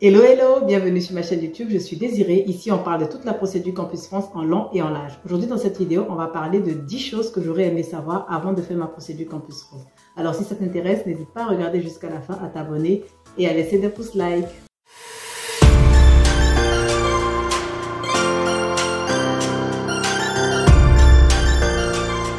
Hello, hello, bienvenue sur ma chaîne YouTube, je suis Désirée. Ici, on parle de toute la procédure Campus France en long et en large. Aujourd'hui, dans cette vidéo, on va parler de 10 choses que j'aurais aimé savoir avant de faire ma procédure Campus France. Alors, si ça t'intéresse, n'hésite pas à regarder jusqu'à la fin, à t'abonner et à laisser des pouces like.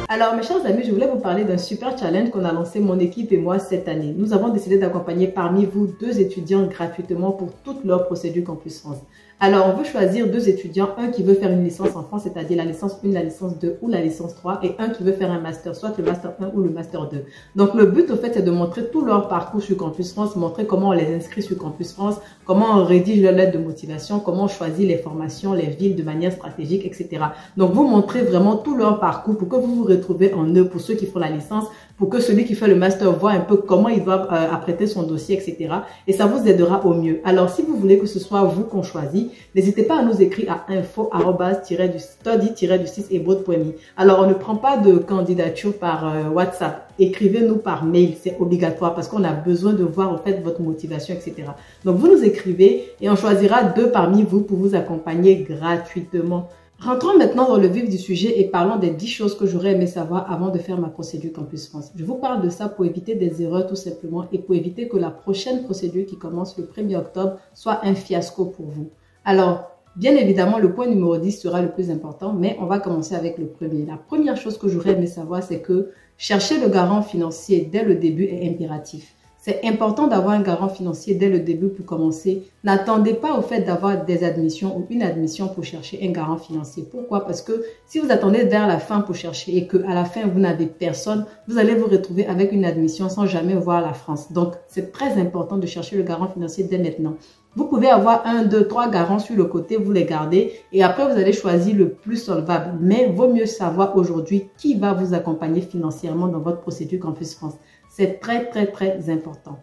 Alors mes chers amis, je voulais vous parler d'un super challenge qu'on a lancé mon équipe et moi cette année. Nous avons décidé d'accompagner parmi vous 2 étudiants gratuitement pour toute leur procédure Campus France. Alors on veut choisir 2 étudiants, un qui veut faire une licence en France, c'est-à-dire la licence 1, la licence 2 ou la licence 3 et un qui veut faire un master, soit le master 1 ou le master 2. Donc le but au fait c'est de montrer tout leur parcours sur Campus France, montrer comment on les inscrit sur Campus France, comment on rédige leur lettre de motivation, comment on choisit les formations, les villes de manière stratégique, etc. Donc vous montrez vraiment tout leur parcours pour que vous vous retrouviez en eux, pour ceux qui font la licence, pour que celui qui fait le master voit un peu comment il doit apprêter son dossier, etc. Et ça vous aidera au mieux. Alors si vous voulez que ce soit vous qu'on choisit, n'hésitez pas à nous écrire à info@study-6ebroad.me. Alors on ne prend pas de candidature par WhatsApp. Écrivez-nous par mail, c'est obligatoire parce qu'on a besoin de voir en fait votre motivation, etc. Donc vous nous écrivez et on choisira 2 parmi vous pour vous accompagner gratuitement. Rentrons maintenant dans le vif du sujet et parlons des 10 choses que j'aurais aimé savoir avant de faire ma procédure Campus France. Je vous parle de ça pour éviter des erreurs tout simplement et pour éviter que la prochaine procédure qui commence le 1er octobre soit un fiasco pour vous. Alors, bien évidemment, le point numéro 10 sera le plus important, mais on va commencer avec le premier. La première chose que j'aurais aimé savoir, c'est que chercher le garant financier dès le début est impératif. C'est important d'avoir un garant financier dès le début pour commencer. N'attendez pas au fait d'avoir des admissions ou une admission pour chercher un garant financier. Pourquoi? Parce que si vous attendez vers la fin pour chercher et qu'à la fin vous n'avez personne, vous allez vous retrouver avec une admission sans jamais voir la France. Donc, c'est très important de chercher le garant financier dès maintenant. Vous pouvez avoir 1, 2, 3 garants sur le côté, vous les gardez et après vous allez choisir le plus solvable. Mais vaut mieux savoir aujourd'hui qui va vous accompagner financièrement dans votre procédure Campus France. C'est très, très, très important.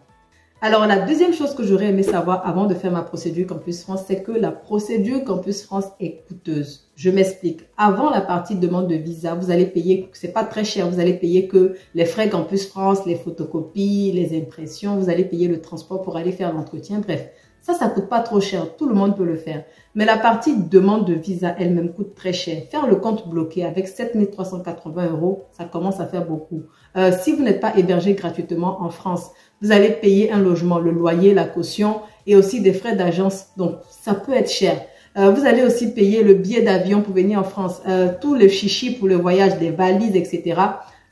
Alors, la deuxième chose que j'aurais aimé savoir avant de faire ma procédure Campus France, c'est que la procédure Campus France est coûteuse. Je m'explique. Avant la partie demande de visa, vous allez payer, c'est pas très cher, vous allez payer que les frais Campus France, les photocopies, les impressions, vous allez payer le transport pour aller faire l'entretien, bref. Ça coûte pas trop cher, tout le monde peut le faire. Mais la partie demande de visa elle-même coûte très cher. Faire le compte bloqué avec 7 380 €, ça commence à faire beaucoup. Si vous n'êtes pas hébergé gratuitement en France, vous allez payer un logement, le loyer, la caution et aussi des frais d'agence. Donc, ça peut être cher. Vous allez aussi payer le billet d'avion pour venir en France, tout le chichi pour le voyage, des valises, etc.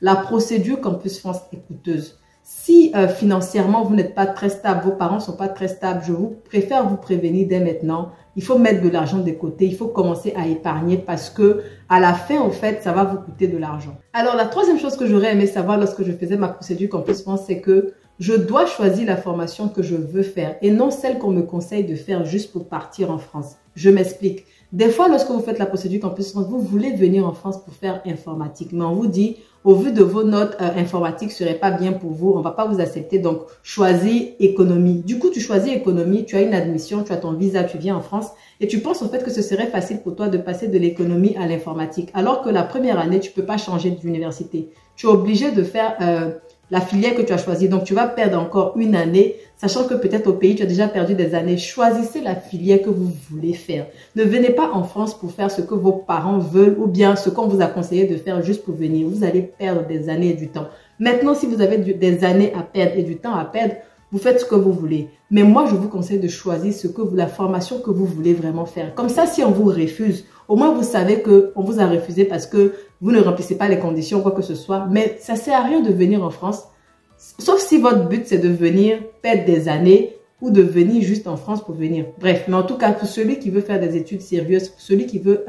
La procédure Campus France est coûteuse. Si financièrement, vous n'êtes pas très stable, vos parents ne sont pas très stables, je vous préfère vous prévenir dès maintenant. Il faut mettre de l'argent de côté, il faut commencer à épargner parce que à la fin, en fait, ça va vous coûter de l'argent. Alors, la troisième chose que j'aurais aimé savoir lorsque je faisais ma procédure Campus France, c'est que je dois choisir la formation que je veux faire et non celle qu'on me conseille de faire juste pour partir en France. Je m'explique. Des fois, lorsque vous faites la procédure Campus France, vous voulez venir en France pour faire informatique, mais on vous dit, au vu de vos notes, informatique serait pas bien pour vous, on va pas vous accepter, donc choisis économie. Du coup, tu choisis économie, tu as une admission, tu as ton visa, tu viens en France et tu penses en fait que ce serait facile pour toi de passer de l'économie à l'informatique, alors que la première année, tu peux pas changer d'université. Tu es obligé de faire la filière que tu as choisie. Donc, tu vas perdre encore une année, sachant que peut-être au pays, tu as déjà perdu des années. Choisissez la filière que vous voulez faire. Ne venez pas en France pour faire ce que vos parents veulent ou bien ce qu'on vous a conseillé de faire juste pour venir. Vous allez perdre des années et du temps. Maintenant, si vous avez des années à perdre et du temps à perdre, vous faites ce que vous voulez. Mais moi, je vous conseille de choisir la formation que vous voulez vraiment faire. Comme ça, si on vous refuse, au moins vous savez qu'on vous a refusé parce que vous ne remplissez pas les conditions, quoi que ce soit. Mais ça ne sert à rien de venir en France, sauf si votre but, c'est de venir perdre des années ou de venir juste en France pour venir. Bref, mais en tout cas, pour celui qui veut faire des études sérieuses, pour celui qui veut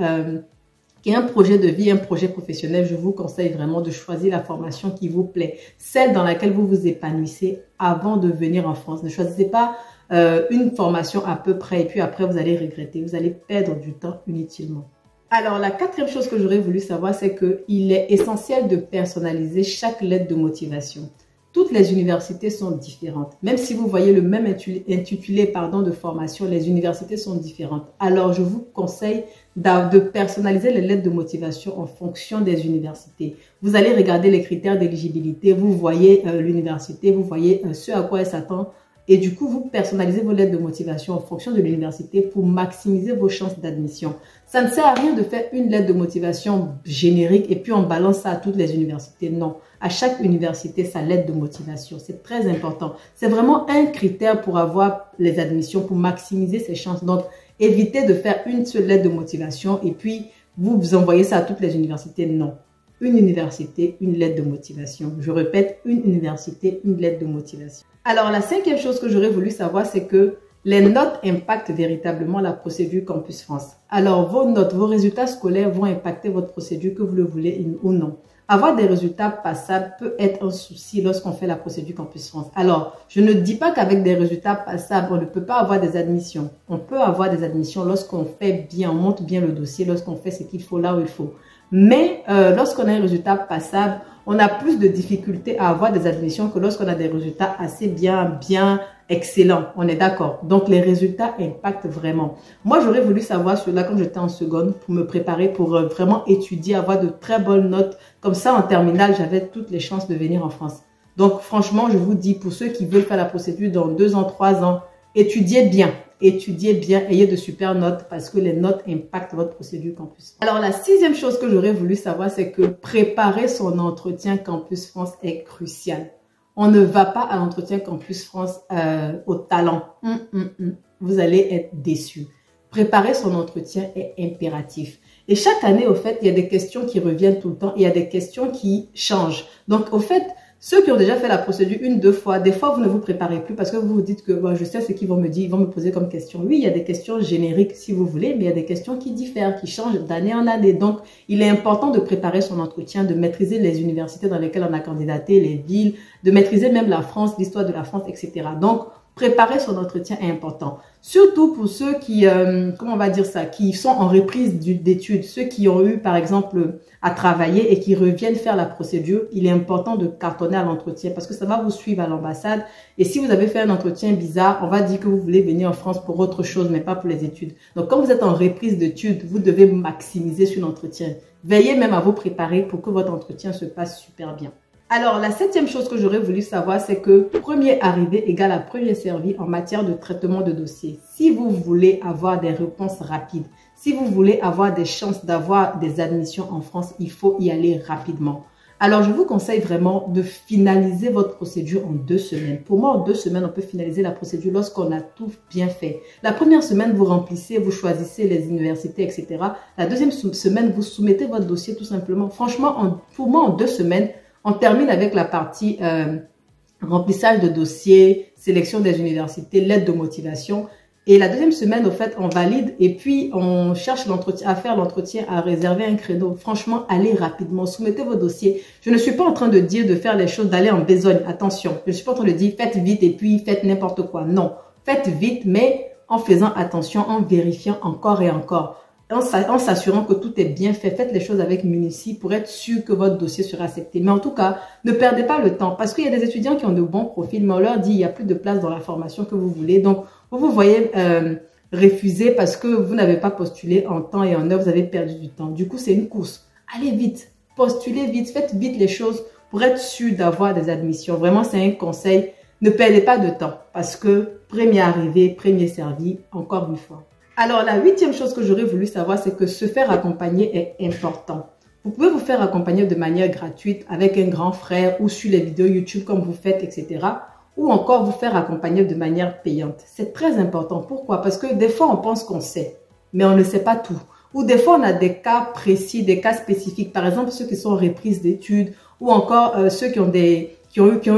qui a un projet de vie, un projet professionnel, je vous conseille vraiment de choisir la formation qui vous plaît, celle dans laquelle vous vous épanouissez avant de venir en France. Ne choisissez pas une formation à peu près et puis après vous allez regretter, vous allez perdre du temps inutilement. Alors la 4e chose que j'aurais voulu savoir, c'est qu'il est essentiel de personnaliser chaque lettre de motivation. Toutes les universités sont différentes. Même si vous voyez le même intitulé de formation, les universités sont différentes. Alors, je vous conseille de personnaliser les lettres de motivation en fonction des universités. Vous allez regarder les critères d'éligibilité, vous voyez l'université, vous voyez ce à quoi elle s'attend Et du coup, vous personnalisez vos lettres de motivation en fonction de l'université pour maximiser vos chances d'admission. Ça ne sert à rien de faire une lettre de motivation générique et puis on balance ça à toutes les universités. Non, à chaque université, sa lettre de motivation. C'est très important. C'est vraiment un critère pour avoir les admissions, pour maximiser ses chances. Donc, évitez de faire une seule lettre de motivation et puis vous envoyez ça à toutes les universités. Non. Une université, une lettre de motivation. Je répète, une université, une lettre de motivation. Alors, la cinquième chose que j'aurais voulu savoir, c'est que les notes impactent véritablement la procédure Campus France. Alors, vos notes, vos résultats scolaires vont impacter votre procédure, que vous le voulez ou non. Avoir des résultats passables peut être un souci lorsqu'on fait la procédure Campus France. Alors, je ne dis pas qu'avec des résultats passables, on ne peut pas avoir des admissions. On peut avoir des admissions lorsqu'on fait bien, on monte bien le dossier, lorsqu'on fait ce qu'il faut là où il faut. Mais lorsqu'on a un résultat passable, on a plus de difficultés à avoir des admissions que lorsqu'on a des résultats assez bien excellents. On est d'accord. Donc, les résultats impactent vraiment. Moi, j'aurais voulu savoir cela quand j'étais en seconde pour me préparer, pour vraiment étudier, avoir de très bonnes notes. Comme ça, en terminale, j'avais toutes les chances de venir en France. Donc, franchement, je vous dis, pour ceux qui veulent faire la procédure dans 2 ans, 3 ans, étudiez bien. Étudiez bien, ayez de super notes parce que les notes impactent votre procédure Campus. Alors, la 6e chose que j'aurais voulu savoir, c'est que préparer son entretien Campus France est crucial. On ne va pas à l'entretien Campus France au talent. Vous allez être déçus. Préparer son entretien est impératif. Et chaque année, au fait, il y a des questions qui reviennent tout le temps. Il y a des questions qui changent. Donc, au fait, ceux qui ont déjà fait la procédure 1-2 fois, des fois, vous ne vous préparez plus parce que vous vous dites que je sais ce qu'ils vont me dire, ils vont me poser comme question. Oui, il y a des questions génériques si vous voulez, mais il y a des questions qui diffèrent, qui changent d'année en année. Donc, il est important de préparer son entretien, de maîtriser les universités dans lesquelles on a candidaté, les villes, de maîtriser même la France, l'histoire de la France, etc. Donc, préparer son entretien est important. Surtout pour ceux qui, comment on va dire ça, qui sont en reprise d'études, ceux qui ont eu, par exemple, à travailler et qui reviennent faire la procédure, il est important de cartonner à l'entretien parce que ça va vous suivre à l'ambassade. Et si vous avez fait un entretien bizarre, on va dire que vous voulez venir en France pour autre chose, mais pas pour les études. Donc, quand vous êtes en reprise d'études, vous devez maximiser sur l'entretien. Veillez même à vous préparer pour que votre entretien se passe super bien. Alors, la 7e chose que j'aurais voulu savoir, c'est que premier arrivé égale à premier servi en matière de traitement de dossier. Si vous voulez avoir des réponses rapides, si vous voulez avoir des chances d'avoir des admissions en France, il faut y aller rapidement. Alors, je vous conseille vraiment de finaliser votre procédure en 2 semaines. Pour moi, en 2 semaines, on peut finaliser la procédure lorsqu'on a tout bien fait. La première semaine, vous remplissez, vous choisissez les universités, etc. La deuxième semaine, vous soumettez votre dossier tout simplement. Franchement, pour moi, en 2 semaines, on termine avec la partie remplissage de dossiers, sélection des universités, lettre de motivation. Et la deuxième semaine, au fait, on valide et puis on cherche l'entretien, à faire l'entretien, à réserver un créneau. Franchement, allez rapidement, soumettez vos dossiers. Je ne suis pas en train de dire de faire les choses, d'aller en besogne. Attention, je ne suis pas en train de dire faites vite et puis faites n'importe quoi. Non, faites vite, mais en faisant attention, en vérifiant encore et encore. En s'assurant que tout est bien fait, faites les choses avec minutie pour être sûr que votre dossier sera accepté. Mais en tout cas, ne perdez pas le temps parce qu'il y a des étudiants qui ont de bons profils, mais on leur dit il n'y a plus de place dans la formation que vous voulez. Donc, vous voyez refuser parce que vous n'avez pas postulé en temps et en heure, vous avez perdu du temps. Du coup, c'est une course. Allez vite, postulez vite, faites vite les choses pour être sûr d'avoir des admissions. Vraiment, c'est un conseil. Ne perdez pas de temps parce que premier arrivé, premier servi, encore une fois. Alors, la 8e chose que j'aurais voulu savoir, c'est que se faire accompagner est important. Vous pouvez vous faire accompagner de manière gratuite avec un grand frère ou sur les vidéos YouTube comme vous faites, etc. Ou encore vous faire accompagner de manière payante. C'est très important. Pourquoi? Parce que des fois, on pense qu'on sait, mais on ne sait pas tout. Ou des fois, on a des cas précis, des cas spécifiques. Par exemple, ceux qui sont en reprise d'études ou encore ceux qui ont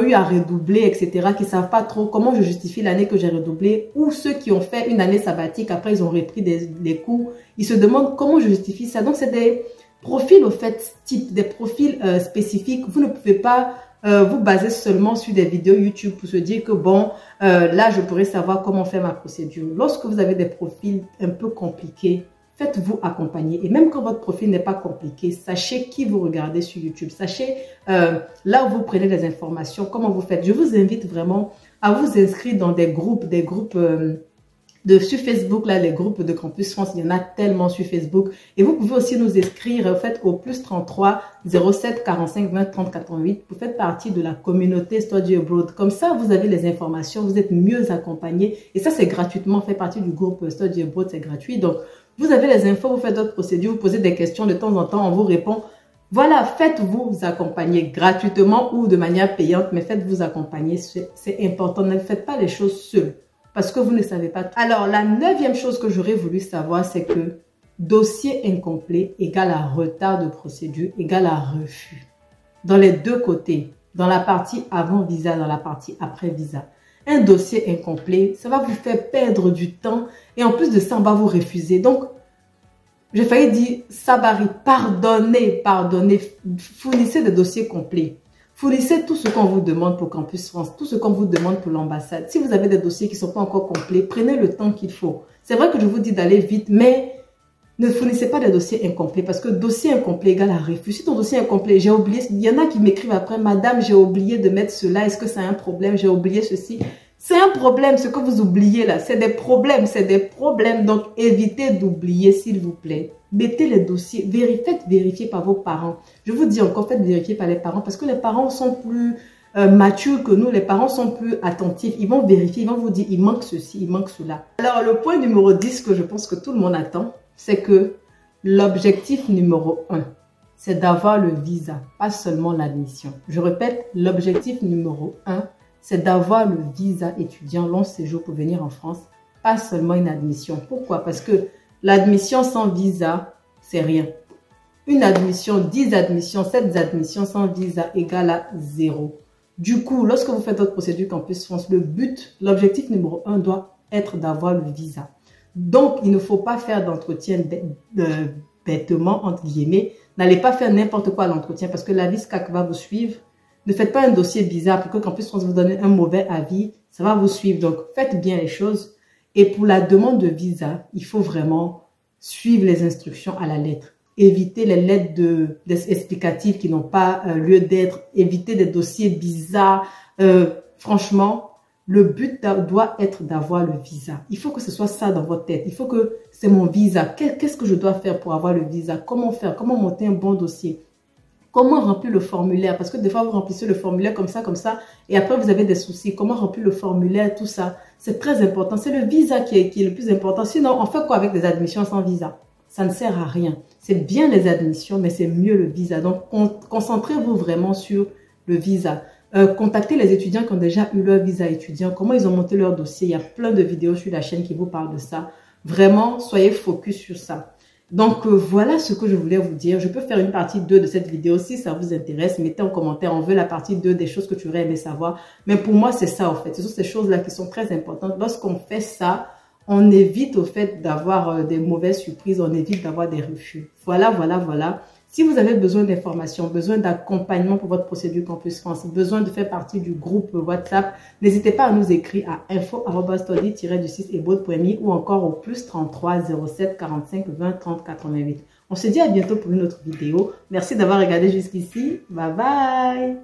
eu à redoubler, etc., qui ne savent pas trop comment je justifie l'année que j'ai redoublé, ou ceux qui ont fait une année sabbatique, après ils ont repris des cours, ils se demandent comment je justifie ça. Donc, c'est des profils, au fait, type, des profils spécifiques. Vous ne pouvez pas vous baser seulement sur des vidéos YouTube pour se dire que bon, là, je pourrais savoir comment faire ma procédure. Lorsque vous avez des profils un peu compliqués, faites-vous accompagner. Et même quand votre profil n'est pas compliqué, sachez qui vous regardez sur YouTube. Sachez là où vous prenez les informations, comment vous faites. Je vous invite vraiment à vous inscrire dans des groupes sur Facebook, là, les groupes de Campus France, il y en a tellement sur Facebook. Et vous pouvez aussi nous écrire, en fait, au +33 07 45 20 30 88. Vous faites partie de la communauté Study Abroad. Comme ça, vous avez les informations, vous êtes mieux accompagnés. Et ça, c'est gratuitement, fait partie du groupe Study Abroad, c'est gratuit. Donc, vous avez les infos, vous faites d'autres procédures, vous posez des questions de temps en temps, on vous répond. Voilà, faites-vous accompagner gratuitement ou de manière payante, mais faites-vous accompagner, c'est important. Ne faites pas les choses seules parce que vous ne savez pas. Alors, la 9e chose que j'aurais voulu savoir, c'est que dossier incomplet égale à retard de procédure égale à refus. Dans les deux côtés, dans la partie avant visa, dans la partie après visa. Un dossier incomplet, ça va vous faire perdre du temps et en plus de ça, on va vous refuser. Donc, j'ai failli dire, Sabari, pardonnez, fournissez des dossiers complets. Fournissez tout ce qu'on vous demande pour Campus France, tout ce qu'on vous demande pour l'ambassade. Si vous avez des dossiers qui ne sont pas encore complets, prenez le temps qu'il faut. C'est vrai que je vous dis d'aller vite, mais ne fournissez pas des dossiers incomplets parce que dossier incomplet égale à refus. Si ton dossier est incomplet, j'ai oublié, il y en a qui m'écrivent après, madame, j'ai oublié de mettre cela, est-ce que c'est un problème, j'ai oublié ceci. C'est un problème, ce que vous oubliez là, c'est des problèmes, donc évitez d'oublier s'il vous plaît. Mettez les dossiers, faites vérifier par vos parents. Je vous dis encore, faites vérifier par les parents parce que les parents sont plus matures que nous, les parents sont plus attentifs. Ils vont vérifier, ils vont vous dire, il manque ceci, il manque cela. Alors le point numéro 10 que je pense que tout le monde attend, c'est que l'objectif numéro 1, c'est d'avoir le visa, pas seulement l'admission. Je répète, l'objectif numéro 1, c'est d'avoir le visa étudiant long séjour pour venir en France, pas seulement une admission. Pourquoi? Parce que l'admission sans visa, c'est rien. Une admission, 10 admissions, 7 admissions sans visa égale à 0. Du coup, lorsque vous faites votre procédure Campus France, l'objectif numéro 1 doit être d'avoir le visa. Donc, il ne faut pas faire d'entretien bêtement, entre guillemets. N'allez pas faire n'importe quoi à l'entretien parce que la VISCAC va vous suivre. Ne faites pas un dossier bizarre pour que Campus France vous donne un mauvais avis. Ça va vous suivre. Donc, faites bien les choses. Et pour la demande de visa, il faut vraiment suivre les instructions à la lettre. Évitez les lettres explicatives qui n'ont pas lieu d'être. Évitez des dossiers bizarres. Franchement, le but doit être d'avoir le visa. Il faut que ce soit ça dans votre tête. Il faut que c'est mon visa. Qu'est-ce que je dois faire pour avoir le visa? Comment faire? Comment monter un bon dossier? Comment remplir le formulaire? Parce que des fois, vous remplissez le formulaire comme ça, et après, vous avez des soucis. Comment remplir le formulaire, tout ça? C'est très important. C'est le visa qui est le plus important. Sinon, on fait quoi avec des admissions sans visa? Ça ne sert à rien. C'est bien les admissions, mais c'est mieux le visa. Donc, concentrez-vous vraiment sur le visa. Contactez les étudiants qui ont déjà eu leur visa étudiant. Comment ils ont monté leur dossier? Il y a plein de vidéos sur la chaîne qui vous parlent de ça. Vraiment, soyez focus sur ça. Donc, voilà ce que je voulais vous dire. Je peux faire une partie 2 de cette vidéo si ça vous intéresse. Mettez en commentaire, on veut la partie 2 des choses que tu aurais aimé savoir. Mais pour moi, c'est ça, en fait. Ce sont ces choses-là qui sont très importantes. Lorsqu'on fait ça, on évite, au fait, d'avoir des mauvaises surprises. On évite d'avoir des refus. Voilà. Si vous avez besoin d'informations, besoin d'accompagnement pour votre procédure Campus France, besoin de faire partie du groupe WhatsApp, n'hésitez pas à nous écrire à info@study-du6abroad.me ou encore au +33 07 45 20 30 88. On se dit à bientôt pour une autre vidéo. Merci d'avoir regardé jusqu'ici. Bye bye.